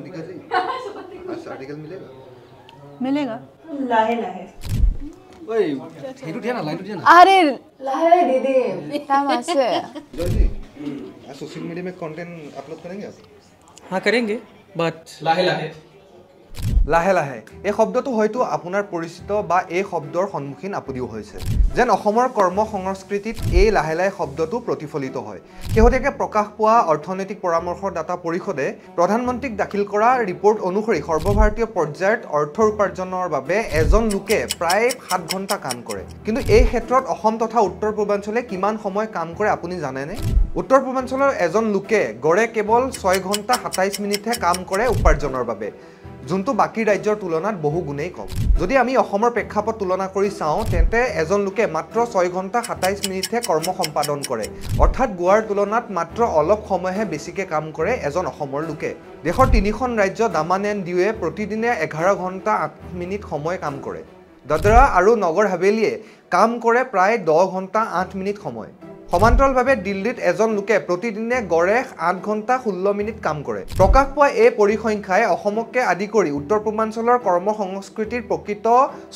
सुमनिका जी आज आर्टिकल मिलेगा मिलेगा लाहे लाहे ओए हेतु दिया ना लाइन दिया ना अरे लाहे दीदी काम আছে जय जी आज सोशल मीडिया में कंटेंट अपलोड करेंगे आप हाँ करेंगे बट लाहे लाहे লাহে লাহে এই শব্দটো হয়তো আপোনাৰ পৰিচিত বা এই শব্দৰ সন্মুখীন আপুনিও হৈছে যেন অসমৰ কৰ্ম সংস্কৃতিত এই লাহে লাহে শব্দটো প্ৰতিফলিত হয় শেহতীয়াকৈ প্ৰকাশ পোৱা অৰ্থনৈতিক পৰামৰ্শদাতা পৰিষদে প্ৰধানমন্ত্ৰীক দাখিল কৰা ৰিপৰ্ট অনুসৰি সৰ্বভাৰতীয় পৰ্যায়ত অৰ্থৰ উপাৰ্জনৰ বাবে এজন লোকে প্ৰায় 7 ঘণ্টা কাম কৰে কিন্তু এই ক্ষেত্ৰত অসম তথা উত্তৰ পূৰ্বাঞ্চলে কিমান সময় কাম কৰে আপুনি জানেনে উত্তৰ পূৰ্বাঞ্চলৰ এজন লোকে গড়ে কেৱল 6 ঘণ্টা 27 মিনিটহে কাম কৰে উপাৰ্জনৰ বাবে যোনটো বাকি ৰাজ্যৰ তুলনাত বহু গুণেই কম যদি আমি অসমৰ প্ৰেক্ষাপট তুলনা কৰি চাওঁ তেন্তে এজন লোকে মাত্ৰ 6 ঘণ্টা 27 মিনিটহে কৰ্ম সম্পাদন কৰে অৰ্থাৎ গোৱাৰ তুলনাত মাত্ৰ অলপ সময়হে বেছিকে কাম কৰে এজন অসমৰ লোকে দেশৰ তিনিখন ৰাজ্য দামান এণ্ড দিউৱে প্ৰতিদিনে 11 ঘণ্টা 8 মিনিট সময় কাম কৰে দাদৰা আৰু নগৰ হাভেলীয়ে কাম কৰে প্ৰায় 10 ঘণ্টা 8 মিনিট সময় সমান্তৰালভাৱে দিল্লীত এজন লোকে প্ৰতিদিনে গড়ে 8 ঘণ্টা 16 মিনিট কাম কৰে প্ৰকাশ পোৱা এই পৰিসংখ্যাই অসমকে আদি কৰি উত্তৰ পূৰ্বাঞ্চলৰ কৰ্ম সংস্কৃতিৰ প্ৰকৃত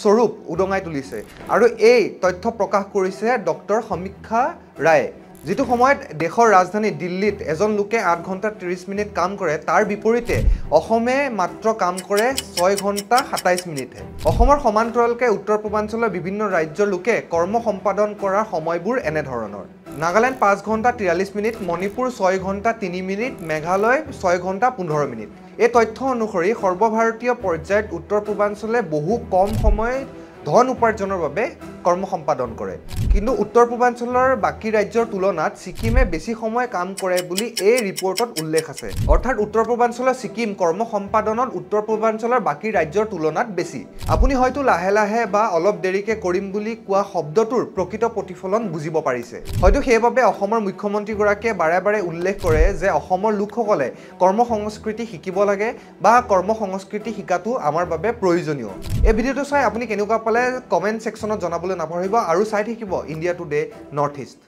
স্বৰূপ উদঙাই তুলিছে আৰু এই তথ্য প্ৰকাশ কৰিছে ডক্টৰ সমীক্ষা ৰায়ে যেটো সময়ত দেশৰ ৰাজধানী দিল্লীত এজন লোকে 8 ঘণ্টা 30 মিনিট কাম কৰে তাৰ বিপৰীতে অসমে মাত্ৰ কাম কৰে 6 ঘণ্টা 27 মিনিটহে অসমৰ সমান্তৰালকৈ উত্তৰ পূৰ্বাঞ্চলৰ বিভিন্ন ৰাজ্যৰ লোকে কৰ্ম সম্পাদন কৰাৰ সময়বোৰ এনে ধৰণৰ নাগালেণ্ড 5 ঘণ্টা 43 মিনিট মণিপুৰ 6 ঘণ্টা 3 মিনিট মেঘালয় 6 ঘণ্টা 15 মিনিট এই তথ্য অনুসৰি সৰ্বভাৰতীয় পৰ্যায়ত উত্তৰ পূৰ্বাঞ্চলে বহু কম সময় ধন উপাৰ্জনৰ বাবে কৰ্ম সম্পাদন কৰে কিন্তু উত্তৰ পূৰ্বাঞ্চলৰ বাকি ৰাজ্যৰ তুলনাত সিকিমে বেছি সময় কাম কৰে বুলি এই ৰিপৰ্টত উল্লেখ আছে অৰ্থাৎ উত্তৰ পূৰ্বাঞ্চলৰ সিকিম কৰ্ম সম্পাদনত উত্তৰ পূৰ্বাঞ্চলৰ বাকি ৰাজ্যৰ তুলনাত বেছি আপুনি হয়তো লাহে লাহে বা অলপ দেৰিকে কৰিম বুলি কোৱা শব্দটোৰ প্ৰকৃত প্ৰতিফলন বুজিব পাৰিছে হয়তো সেইবাবে অসমৰ মুখ্যমন্ত্ৰী গৰাকীয়ে বাৰে বাৰে উল্লেখ কৰে যে অসমৰ লোকসকলে কৰ্ম সংস্কৃতি শিকিব লাগে বা কৰ্ম সংস্কৃতি শিকাটো আমাৰ বাবে প্ৰয়োজনীয় এই ভিডিঅটো চাই আপুনি কেনেকুৱা পালে কমেন্ট সেকশনত জনাবলৈ নাপাহৰিব আৰু চাই থাকিব ইণ্ডিয়া টুডে নৰ্থ ইষ্ট